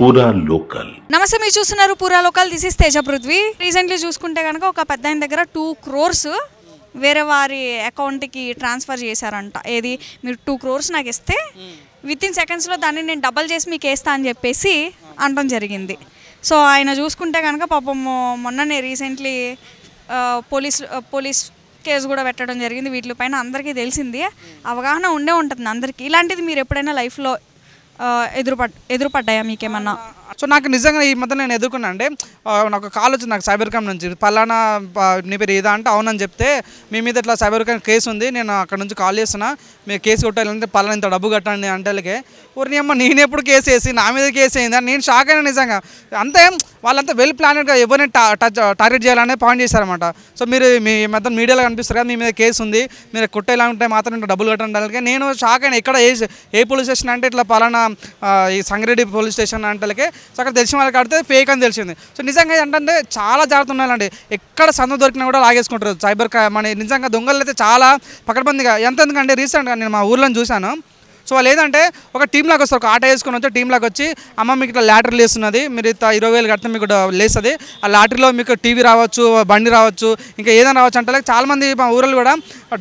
పూరా లోకల్. నమస్తే, మీరు చూస్తున్నారు పూరా local. This is Teja Prithvi. Recently చూసుకుంటే కనుక ఒక పెద్ద ఆయన దగ్గర 2 crores వేరే వారి అకౌంట్కి ట్రాన్స్ఫర్ చేశారంట. ఏది, మీరు 2 crores నాకు ఇస్తే వితిన్ సెకండ్స్లో దాన్ని నేను డబల్ చేసి మీకు వేస్తా అని చెప్పేసి అనడం జరిగింది. సో ఆయన చూసుకుంటే కనుక పాపం మొన్ననే రీసెంట్లీ పోలీస్ కేసు కూడా పెట్టడం జరిగింది. వీటిపైన అందరికీ తెలిసింది, అవగాహన ఉండే ఉంటుంది అందరికీ. ఇలాంటిది మీరు ఎప్పుడైనా లైఫ్లో ఎదురుపడ్డాయా మీకేమన్నా? సో నాకు నిజంగా ఈ మధ్య నేను ఎదుర్కొన్నా అంటే నాకు కాల్ వచ్చింది, నాకు సైబర్ క్రైమ్ నుంచి. పలానా నీ పేరు ఇదా అంటే అవునని చెప్తే, మీ మీద ఇట్లా సైబర్ క్రైమ్ కేసు ఉంది, నేను అక్కడ నుంచి కాల్ చేస్తున్నా, మీరు కేసు కొట్టాలంటే పలానా ఇంత డబ్బు కట్టండి అంటే ఊరిని అమ్మ నేను ఎప్పుడు కేసు వేసి నా మీద కేసు అయింది. నేను షాక్ అయినా నిజంగా. అంతే, వాళ్ళంతా వెల్ ప్లానెడ్గా ఎవరిని టార్గెట్ చేయాలనే పాయింట్ చేశారన్నమాట. సో మీరు మీ మధ్య మీడియాలో కనిపిస్తారు కదా, మీ మీద కేసు ఉంది, మీరు కొట్టేలా ఉంటే మాత్రం డబ్బులు కట్టడానికి నేను షాక్ అయినా. ఇక్కడ ఏ పోలీస్ స్టేషన్ అంటే ఇట్లా పలానా ఈ సంగారెడ్డి పోలీస్ స్టేషన్ అంటే, సో అక్కడ తెలిసిన వాళ్ళకి అడితే ఫేక్ అని తెలిసింది. సో నిజంగా ఏంటంటే చాలా జాగ్రత్త ఉండాలండి. ఎక్కడ సందు దొరికినా కూడా లాగేసుకుంటారు సైబర్ క్రైమ్ అని. నిజంగా దొంగలు అయితే చాలా పకడ్బందీగా. ఎందుకంటే రీసెంట్గా నేను మా ఊర్లో చూశాను. సో వాళ్ళు ఏదంటే ఒక టీం లాగా వస్తారు, ఒక ఆట వేసుకొని వచ్చి టీం లాగా వచ్చి, అమ్మ మీకు ఇట్లా లాటరీ లేస్తున్నది, మీరు 20,000 కడితే మీకు లేస్తుంది, ఆ లాటరీలో మీకు టీవీ రావచ్చు, బండి రావచ్చు, ఇంకా ఏదైనా రావచ్చు అంటే చాలామంది మా ఊళ్ళో కూడా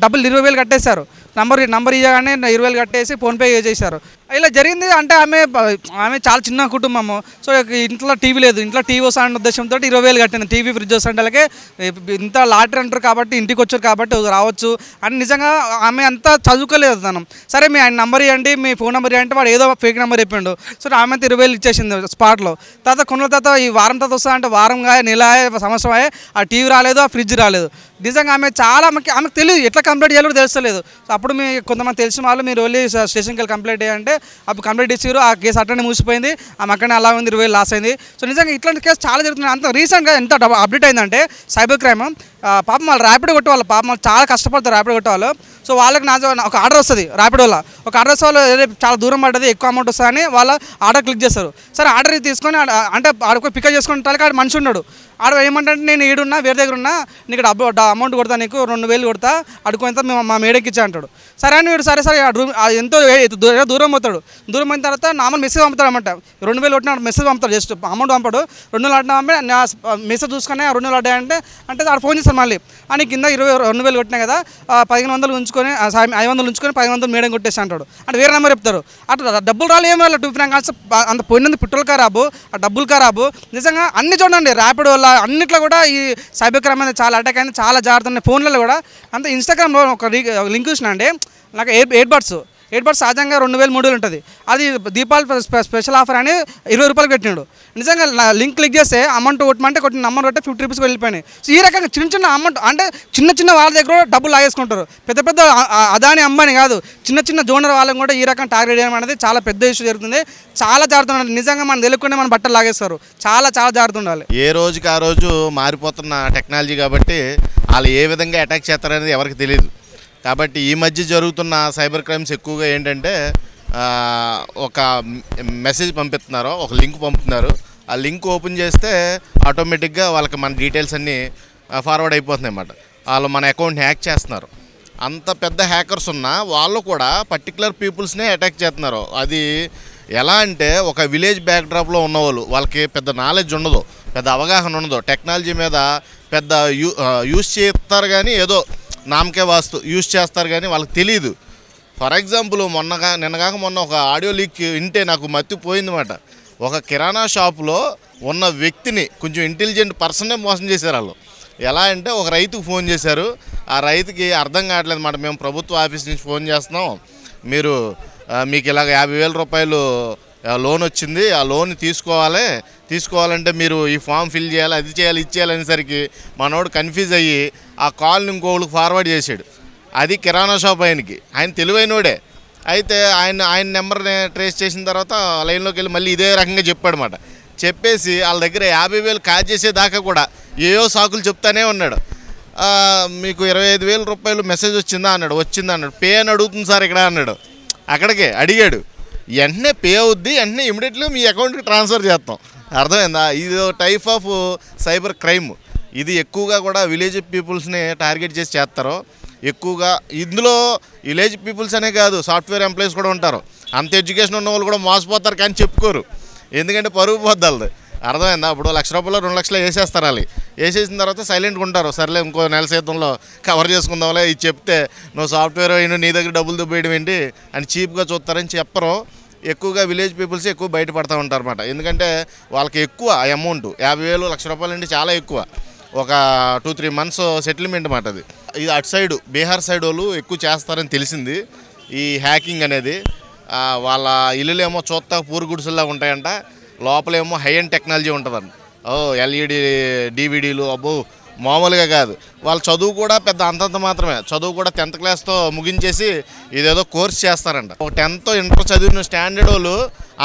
డబ్బులు 20,000 కట్టేశారు. నంబర్ ఇవ్వగానే 20,000 కట్టేసి ఫోన్పే చేశారు. ఇలా జరిగింది. అంటే ఆమె చాలా చిన్న కుటుంబము. సో ఇంట్లో టీవీ లేదు, ఇంట్లో టీవీ వస్తాన ఉద్దేశంతో 20,000 కట్టింది. టీవీ ఫ్రిడ్జ్ వస్తుంటే ఇంత లాటరీ అంటారు కాబట్టి ఇంటికి వచ్చారు కాబట్టి రావచ్చు అని. నిజంగా ఆమె అంతా చదువుకోలేదు తను. సరే మీ ఆయన నంబర్ ఇవ్వండి, మీ ఫోన్ నెంబర్ ఇవ్వంటే వాడు ఏదో ఫేక్ నెంబర్ చెప్పిండు. సో ఆమె 20,000 ఇచ్చేసింది స్పాట్లో. తర్వాత కొన్న తర్వాత ఈ వారం తర్వాత వస్తా అంటే వారంగా నెల సంవత్సరం ఆ టీవీ రాలేదు, ఆ ఫ్రిడ్జ్ రాలేదు. నిజంగా ఆమెకు తెలియదు ఎట్లా కంప్లైంట్ చేయాలో తెలుస్తలేదు. సో అప్పుడు కొంతమంది తెలిసిన వాళ్ళు మీరు వెళ్ళి స్టేషన్కి వెళ్ళి కంప్లైంట్ చేయాలంటే అప్పుడు కంప్లైంట్ ఇచ్చారు. ఆ కేసు అట్టనే మూసిపోయింది, ఆమె అక్కడనే అలా ఉంది, 20,000 లాస్ అయింది. సో నిజంగా ఇట్లాంటి కేసు చాలా జరుగుతుంది. అంత రీసెంట్గా ఎంత అప్డేట్ అయిందంటే సైబర్ క్రైమ్, పాపం వాళ్ళు ర్యాపిడో కొట్టేవాళ్ళు, పాపం వాళ్ళు చాలా కష్టపడతారు ర్యాపిడో కొట్టేవాళ్ళు. సో వాళ్ళకి ఒక ఆర్డర్ వస్తుంది ర్యాపిడోలో, ఒక ఆర్డర్ వస్తే వాళ్ళు చాలా దూరం పడ్డది, ఎక్కువ అమౌంట్ వస్తుందని వాళ్ళ ఆర్డర్ క్లిక్ చేస్తారు. సరే ఆర్డర్ తీసుకొని అంటే ఆడ పికప్ చేసుకుని ఆడ మనిషి ఉన్నాడు. ఆడ ఏమంటే నేను ఈడున్నా వేరే దగ్గర ఉన్నా, నీకు అమౌంట్ కొడతా, నీకు 2,000 కొడతా, అడుగుంత మా మేడకి ఇచ్చా అంటాడు. సరే అని వీడు సరే ఎంతో దూరం పోతాడు. దూరం అయిన తర్వాత నార్మల్ మెసేజ్ పంపుతాడు అనమాట. 2,000 కొట్టిన మెసేజ్ పంపుతాడు, జస్ట్ అమౌంట్ పంపాడు. 2,000 పంపి నా మెసేజ్ చూసుకొని 2,000 అడ్డాయంటే ఆడ ఫోన్ చేస్తాను మళ్ళీ, అని కింద 2,000 కొట్టినా కదా, 1,500 ఉంచుకొని 500 ఉంచుకొని 1,500 మేడం కొట్టేసి అంటాడు. అంటే వేరే నెంబర్ చెప్తారు. అట్లా డబ్బులు రాలి ఏం రాలేదు. 2 ఫ్రాంక్ అంత పోయినందుకు పెట్రోల్ ఖరాబు, ఆ డబ్బులు ఖరాబు. నిజంగా అన్ని చూడండి, ర్యాపిడో వల్ల అన్నిట్లో కూడా ఈ సైబర్ క్రైమ్ అనేది చాలా అటాక్ అయింది. చాలా జాగ్రత్త ఉన్నాయి. ఫోన్లలో కూడా అంత ఇన్స్టాగ్రామ్లో ఒక లింక్ చూసినా అండి, నాకు ఎయిర్ బడ్స్ సహజంగా 2,000 3,000 ఉంటుంది. అది దీపావళి స్పెషల్ ఆఫర్ అని 20 రూపాయలు పెట్టినాడు. నిజంగా లింక్ క్లిక్ చేస్తే అమౌంట్ కొట్టమంటే కొట్టిన నంబర్ కొట్టే 50 రూపీస్కి వెళ్ళిపోయినాయి. సో ఈ రకంగా చిన్న అమౌంట్ అంటే చిన్న వాళ్ళ దగ్గర డబ్బులు లాగేసుకుంటారు. పెద్ద అదాని అంబానీ కాదు, చిన్న జోనర్ వాళ్ళని కూడా ఈ రకం టార్గెట్ చేయడం అనేది చాలా పెద్ద ఇష్యూ జరుగుతుంది. చాలా జాగ్రత్త ఉండాలి. నిజంగా మనం తెలియకుండా మన బట్టలు లాగేస్తారు. చాలా జాగ్రత్త ఉండాలి. ఏ రోజుకి ఆ రోజు మారిపోతున్న టెక్నాలజీ కాబట్టి వాళ్ళు ఏ విధంగా అటాక్ చేస్తారనేది ఎవరికి తెలియదు. కాబట్టి ఈ మధ్య జరుగుతున్న సైబర్ క్రైమ్స్ ఎక్కువగా ఏంటంటే ఒక మెసేజ్ పంపిస్తున్నారు, ఒక లింక్ పంపుతున్నారు. ఆ లింక్ ఓపెన్ చేస్తే ఆటోమేటిక్గా వాళ్ళకి మన డీటెయిల్స్ అన్నీ ఫార్వర్డ్ అయిపోతున్నాయి అన్నమాట. వాళ్ళు మన అకౌంట్ని హ్యాక్ చేస్తున్నారు. అంత పెద్ద హ్యాకర్స్ ఉన్నా వాళ్ళు కూడా పర్టికులర్ పీపుల్స్నే అటాక్ చేస్తున్నారు. అది ఎలా అంటే ఒక విలేజ్ బ్యాక్డ్రాప్లో ఉన్నవాళ్ళు, వాళ్ళకి పెద్ద నాలెడ్జ్ ఉండదు, పెద్ద అవగాహన ఉండదు, టెక్నాలజీ మీద పెద్ద యూజ్ చేస్తారు, కానీ ఏదో నామకే వాస్తు యూజ్ చేస్తారు, కానీ వాళ్ళకి తెలియదు. ఫర్ ఎగ్జాంపుల్ నిన్నగాక మొన్న ఒక ఆడియో లీక్ వింటే నాకు మత్తిపోయిందన్నమాట. ఒక కిరాణా షాపులో ఉన్న వ్యక్తిని కొంచెం ఇంటెలిజెంట్ పర్సన్నే మోసం చేశారు వాళ్ళు. ఎలా అంటే ఒక రైతుకు ఫోన్ చేశారు. ఆ రైతుకి అర్థం కావట్లేదు అన్నమాట, మేము ప్రభుత్వ ఆఫీస్ నుంచి ఫోన్ చేస్తున్నాం, మీకు ఇలాగ 50,000 రూపాయలు లోన్ వచ్చింది, ఆ లోన్ తీసుకోవాలంటే మీరు ఈ ఫామ్ ఫిల్ చేయాలి, అది చేయాలి, ఇది చేయాలనేసరికి మనోడు కన్ఫ్యూజ్ అయ్యి ఆ కాల్ని ఇంకోళ్ళకి ఫార్వర్డ్ చేశాడు. అది కిరాణా షాప్ ఆయన తెలివైనోడే. అయితే ఆయన నెంబర్ని ట్రేస్ చేసిన తర్వాత లైన్లోకి వెళ్ళి మళ్ళీ ఇదే రకంగా చెప్పాడనమాట. చెప్పేసి వాళ్ళ దగ్గర 50,000 కాజ్ చేసేదాకా కూడా ఏవో సాకులు చెప్తానే ఉన్నాడు. మీకు 25,000 రూపాయలు మెసేజ్ వచ్చిందా అన్నాడు. వచ్చిందా పే అని అడుగుతుంది సార్ ఇక్కడ అన్నాడు. అక్కడికే అడిగాడు. వెంటనే పే అవుద్ది, వెంటనే ఇమీడియట్గా మీ అకౌంట్కి ట్రాన్స్ఫర్ చేస్తాం. అర్థమైందా? ఇది టైప్ ఆఫ్ సైబర్ క్రైమ్. ఇది ఎక్కువగా కూడా విలేజ్ పీపుల్స్ని టార్గెట్ చేసి చేస్తారు ఎక్కువగా. ఇందులో విలేజ్ పీపుల్స్ అనే కాదు, సాఫ్ట్వేర్ ఎంప్లాయీస్ కూడా ఉంటారు. అంత ఎడ్యుకేషన్ ఉన్న వాళ్ళు కూడా మోసపోతారు, కానీ చెప్పుకోరు. ఎందుకంటే పరుగు పోద్దలది, అర్థమైందా? ఇప్పుడు ₹1,00,000 2,00,000 వేసేస్తారు వాళ్ళు. వేసేసిన తర్వాత సైలెంట్గా ఉంటారు. సర్లే ఇంకో నెల శాతంలో కవర్ చేసుకుందాంలే, ఇది చెప్తే నువ్వు సాఫ్ట్వేర్ అయినా నీ దగ్గర డబ్బులు దుబ్బేయడం ఏంటి అని చీప్గా చూస్తారని చెప్పరు. ఎక్కువగా విలేజ్ పీపుల్స్ ఎక్కువ బయటపడతా ఉంటారు అన్నమాట. ఎందుకంటే వాళ్ళకి ఎక్కువ అమౌంట్, 50,000 ₹1,00,000 అంటే చాలా ఎక్కువ. ఒక 2-3 months సెటిల్మెంట్ అన్నమాట అది. ఇది అటు సైడు బీహార్ సైడ్ వాళ్ళు ఎక్కువ చేస్తారని తెలిసింది ఈ హ్యాకింగ్ అనేది. వాళ్ళ ఇల్లులేమో చూస్తా పూరు గుడిసెల్లా ఉంటాయంట, లోపలేమో హై అండ్ టెక్నాలజీ ఉంటుందండి. LED DVDలు అబ్బో మామూలుగా కాదు. వాళ్ళ చదువు కూడా పెద్ద అంతంత మాత్రమే, చదువు కూడా 10th క్లాస్తో ముగించేసి ఇదేదో కోర్స్ చేస్తారంట. ఒక 10th ఇంటర్ చదివిన స్టాండర్డ్ వాళ్ళు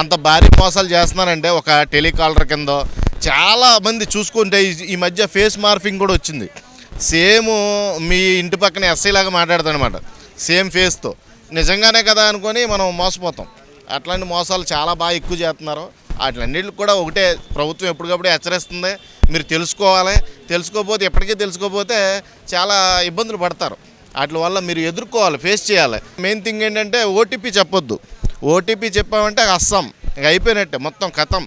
అంత భారీ మోసాలు చేస్తున్నారంటే ఒక టెలికాలర్ కింద చాలామంది చూసుకుంటే ఈ మధ్య ఫేస్ మార్ఫింగ్ కూడా వచ్చింది. సేమ్ మీ ఇంటి పక్కన ఎస్ఐ లాగా మాట్లాడతాడు అనమాట, సేమ్ ఫేస్తో. నిజంగానే కదా అనుకొని మనం మోసపోతాం. అట్లాంటి మోసాలు చాలా బాగా ఎక్కువ చేస్తున్నారు. వాటిలన్నిటికి కూడా ఒకటే ప్రభుత్వం ఎప్పటికప్పుడు హెచ్చరిస్తుంది, మీరు తెలుసుకోవాలి. తెలుసుకోకపోతే ఎప్పటికీ తెలుసుకోకపోతే చాలా ఇబ్బందులు పడతారు. వాటి వల్ల మీరు ఎదుర్కోవాలి, ఫేస్ చేయాలి. మెయిన్ థింగ్ ఏంటంటే ఓటీపీ చెప్పొద్దు. ఓటీపీ చెప్పామంటే అస్సాం ఇక అయిపోయినట్టే, మొత్తం కథం.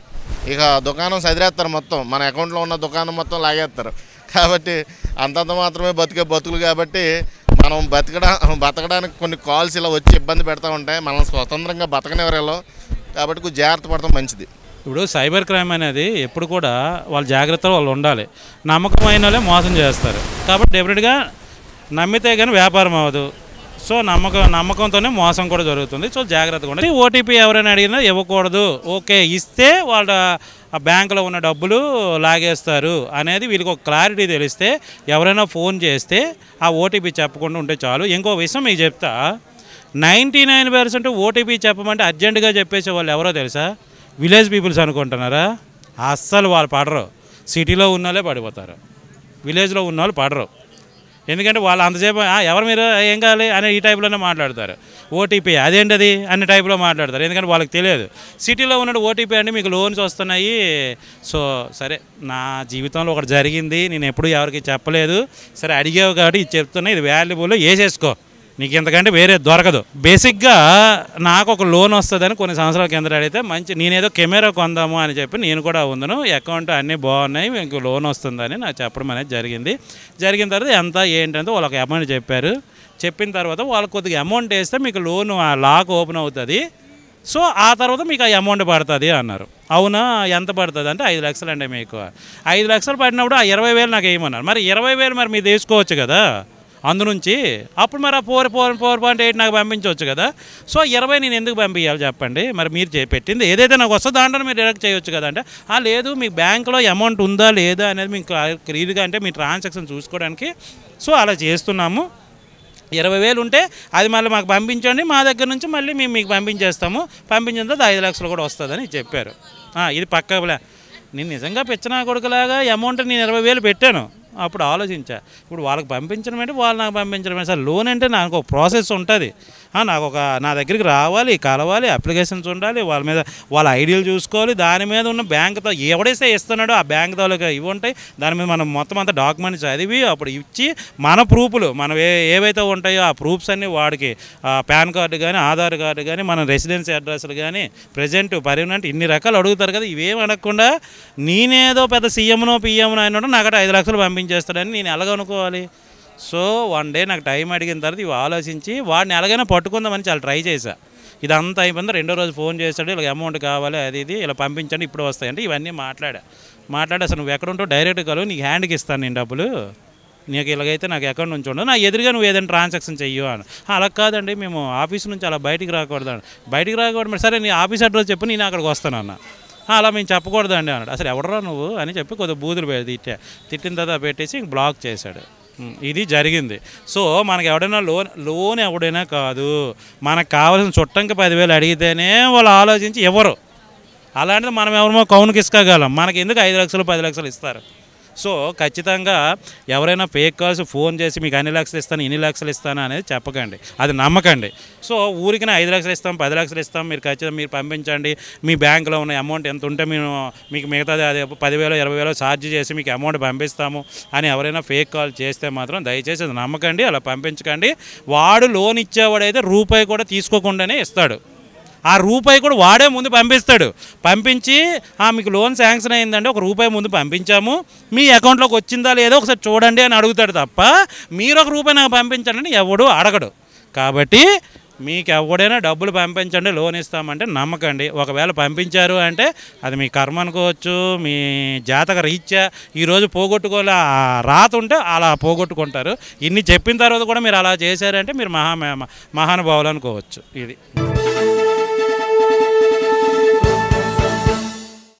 ఇక దుకాణం సదిరేస్తారు, మొత్తం మన అకౌంట్లో ఉన్న దుకాణం మొత్తం లాగేస్తారు. కాబట్టి అంతంత మాత్రమే బతికే బతుకులు. కాబట్టి మనం బతకడానికి కొన్ని కాల్స్ ఇలా వచ్చి ఇబ్బంది పెడతా ఉంటాయి, మనం స్వతంత్రంగా బతకనివరేలో. కాబట్టి కొంచెం జాగ్రత్త పడటం మంచిది. ఇప్పుడు సైబర్ క్రైమ్ అనేది ఎప్పుడు కూడా వాళ్ళ జాగ్రత్తలు వాళ్ళు ఉండాలి. నమ్మకమైన వాళ్ళే మోసం చేస్తారు. కాబట్టి డెఫినెట్గా నమ్మితే కానీ వ్యాపారం అవ్వదు. సో నమ్మకంతోనే మోసం కూడా జరుగుతుంది. సో జాగ్రత్తగా ఉండాలి. ఓటీపీ ఎవరైనా అడిగినా ఇవ్వకూడదు. ఓకే, ఇస్తే వాళ్ళ బ్యాంకులో ఉన్న డబ్బులు లాగేస్తారు అనేది వీళ్ళకి ఒక క్లారిటీ తెలిస్తే, ఎవరైనా ఫోన్ చేస్తే ఆ ఓటీపీ చెప్పకుండా ఉంటే చాలు. ఇంకో విషయం మీకు చెప్తా, 99% ఓటీపీ చెప్పమంటే అర్జెంటుగా చెప్పేసే వాళ్ళు ఎవరో తెలుసా? విలేజ్ పీపుల్స్ అనుకుంటున్నారా? అస్సలు వాళ్ళు పడరు. సిటీలో ఉన్న వాళ్ళే పడిపోతారు, విలేజ్లో ఉన్న వాళ్ళు పడరు. ఎందుకంటే వాళ్ళు అంతసేపు ఎవరు మీరు ఏం కావాలి అనే ఈ టైప్లోనే మాట్లాడతారు. ఓటీపీ అదేంటది అనే టైప్లో మాట్లాడతారు. ఎందుకంటే వాళ్ళకి తెలియదు. సిటీలో ఉన్న ఓటీపీ అంటే మీకు లోన్స్ వస్తున్నాయి. సో సరే, నా జీవితంలో ఒకటి జరిగింది, నేను ఎప్పుడు ఎవరికి చెప్పలేదు, సరే అడిగావు కాబట్టి ఇది చెప్తున్నా, ఇది వాల్యుబుల్, వేసేసుకో, నీకు ఇంతకంటే వేరే దొరకదు. బేసిక్గా నాకు ఒక లోన్ వస్తుందని కొన్ని సంవత్సరాల కింద అడిగితే నేనేదో కెమెరా కొందాము అని చెప్పి నేను కూడా ఉందను, అకౌంట్ అన్నీ బాగున్నాయి, మీకు లోన్ వస్తుందని నాకు చెప్పడం అనేది జరిగిన తర్వాత ఎంత ఏంటంటే వాళ్ళకి అమౌంట్ చెప్పారు. చెప్పిన తర్వాత వాళ్ళకి కొద్దిగా అమౌంట్ వేస్తే మీకు లోన్ ఆ లాక్ ఓపెన్ అవుతుంది. సో ఆ తర్వాత మీకు ఆ అమౌంట్ పడుతుంది అన్నారు. అవునా, ఎంత పడుతుంది అంటే 5 లక్షలు అండి. మీకు 5 లక్షలు పడినప్పుడు ఆ 20,000 నాకు వేయమన్నారు. మరి 20,000 మరి మీరు తీసుకోవచ్చు కదా అందునుంచి. అప్పుడు మరి ఆ 4.8 నాకు పంపించవచ్చు కదా. సో 20 నేను ఎందుకు పంపించాలి చెప్పండి? మరి మీరు పెట్టింది ఏదైతే నాకు వస్తుందో దాంట్లో మీరు డైరెక్ట్ చేయొచ్చు కదా అంటే, లేదు మీ బ్యాంకులో అమౌంట్ ఉందా లేదా అనేది మీకు క్లియర్గా అంటే మీ ట్రాన్సాక్షన్ చూసుకోవడానికి సో అలా చేస్తున్నాము. 20,000 ఉంటే అది మళ్ళీ మాకు పంపించండి, మా దగ్గర నుంచి మళ్ళీ మేము మీకు పంపించేస్తాము, పంపించిన తర్వాత 5 లక్షలు కూడా వస్తుందని చెప్పారు. ఇది పక్కా. నేను నిజంగా పెచ్చనా కొడుకులాగా అమౌంట్ నేను 20,000 పెట్టాను. అప్పుడు ఆలోచించా, ఇప్పుడు వాళ్ళకి పంపించడం అంటే వాళ్ళు నాకు పంపించడం సార్. లోన్ అంటే నాకు ఒక ప్రాసెస్ ఉంటుంది, నా దగ్గరికి రావాలి, కలవాలి, అప్లికేషన్స్ ఉండాలి, వాళ్ళ మీద వాళ్ళ ఐడియాలు చూసుకోవాలి, దాని మీద ఉన్న బ్యాంక్తో ఎవడైతే ఇస్తున్నాడో ఆ బ్యాంక్ తాలూకా ఇవి ఉంటాయి, దాని మీద మనం మొత్తం అంతా డాక్యుమెంట్స్ చదివి అప్పుడు ఇచ్చి మన ప్రూఫ్లు మనం ఏవైతే ఉంటాయో ఆ ప్రూఫ్స్ అన్నీ వాడికి పాన్ కార్డు కానీ ఆధార్ కార్డు కానీ మన రెసిడెన్సీ అడ్రస్లు కానీ ప్రెజెంట్ పర్మనెంట్ ఇన్ని రకాలు అడుగుతారు కదా. ఇవేం అడగకుండా నేనేదో పెద్ద సీఎంనో పిఎంనో అయినట్టు నాకు 5 లక్షలు పంపించేస్తాడని నేను ఎలాగనుకోవాలి? సో వన్ డే నాకు టైం అడిగిన తర్వాత ఇవి ఆలోచించి వాడిని ఎలాగైనా పట్టుకుందామని చాలా ట్రై చేశా. ఇదంతా అయిపోయింది. 2వ రోజు ఫోన్ చేశాడు, ఇలా అమౌంట్ కావాలి, అది ఇది ఇలా పంపించండి, ఇప్పుడు వస్తాయంటే ఇవన్నీ మాట్లాడి అసలు నువ్వు ఎక్కడ ఉంటావు డైరెక్ట్ కలువు, నీకు హ్యాండ్కి ఇస్తాను నేను డబ్బులు, నీకు ఇలాగైతే నాకు అకౌంట్ నుంచి ఉండదు, నా ఎదురుగా నువ్వు ఏదైనా ట్రాన్సాక్షన్ చెయ్యు అని. అలా కాదండి, మేము ఆఫీస్ నుంచి అలా బయటికి రాకూడదు. సరే నీ ఆఫీస్ అడ్రస్ చెప్పి నేను అక్కడికి వస్తాను అన్న. అలా మేము చెప్పకూడదండి అన్నాడు. అసలు ఎవడరా నువ్వు అని చెప్పి కొద్దిగా బూతులు తిట్టిన తర్వాత పెట్టేసి బ్లాక్ చేశాడు. ఇది జరిగింది. సో మనకి ఎవడైనా లోన్ ఎవడైనా కాదు, మనకు కావాల్సిన చుట్టంకి 10,000 అడిగితేనే వాళ్ళు ఆలోచించి ఎవరు. అలాంటిది మనం ఎవరమో కౌనుకి ఇసుకోగలం, మనకి ఎందుకు 5 లక్షలు 10 లక్షలు ఇస్తారు? సో ఖచ్చితంగా ఎవరైనా ఫేక్ కాల్స్ ఫోన్ చేసి మీకు అన్ని లక్షలు ఇస్తాను ఇన్ని లక్షలు ఇస్తాను అనేది చెప్పకండి, అది నమ్మకండి. సో ఊరికినే 5 లక్షలు ఇస్తాం 10 లక్షలు ఇస్తాం మీరు ఖచ్చితంగా మీరు పంపించండి, మీ బ్యాంకులో ఉన్న అమౌంట్ ఎంత ఉంటే మేము మీకు మిగతాది అది 10,000 20,000 ఛార్జ్ చేసి మీకు అమౌంట్ పంపిస్తాము అని ఎవరైనా ఫేక్ కాల్ చేస్తే మాత్రం దయచేసి అది నమ్మకండి, అలా పంపించకండి. వాడు లోన్ ఇచ్చేవాడైతే రూపాయి కూడా తీసుకోకుండానే ఇస్తాడు. ఆ రూపాయి కూడా వాడే ముందు పంపిస్తాడు. పంపించి మీకు లోన్ శాంక్షన్ అయిందంటే ₹1 ముందు పంపించాము, మీ అకౌంట్లోకి వచ్చిందా లేదో ఒకసారి చూడండి అని అడుగుతాడు తప్ప మీరు ₹1 నాకు పంపించండి ఎవడు అడగడు. కాబట్టి మీకు ఎవడైనా డబ్బులు పంపించండి లోన్ ఇస్తామంటే నమ్మకండి. ఒకవేళ పంపించారు అంటే అది మీ కర్మ అనుకోవచ్చు, మీ జాతక రీత్యా ఈరోజు పోగొట్టుకోలే రాత ఉంటే అలా పోగొట్టుకుంటారు. ఇన్ని చెప్పిన తర్వాత కూడా మీరు అలా చేశారంటే మీరు మహానుభావులు అనుకోవచ్చు. ఇది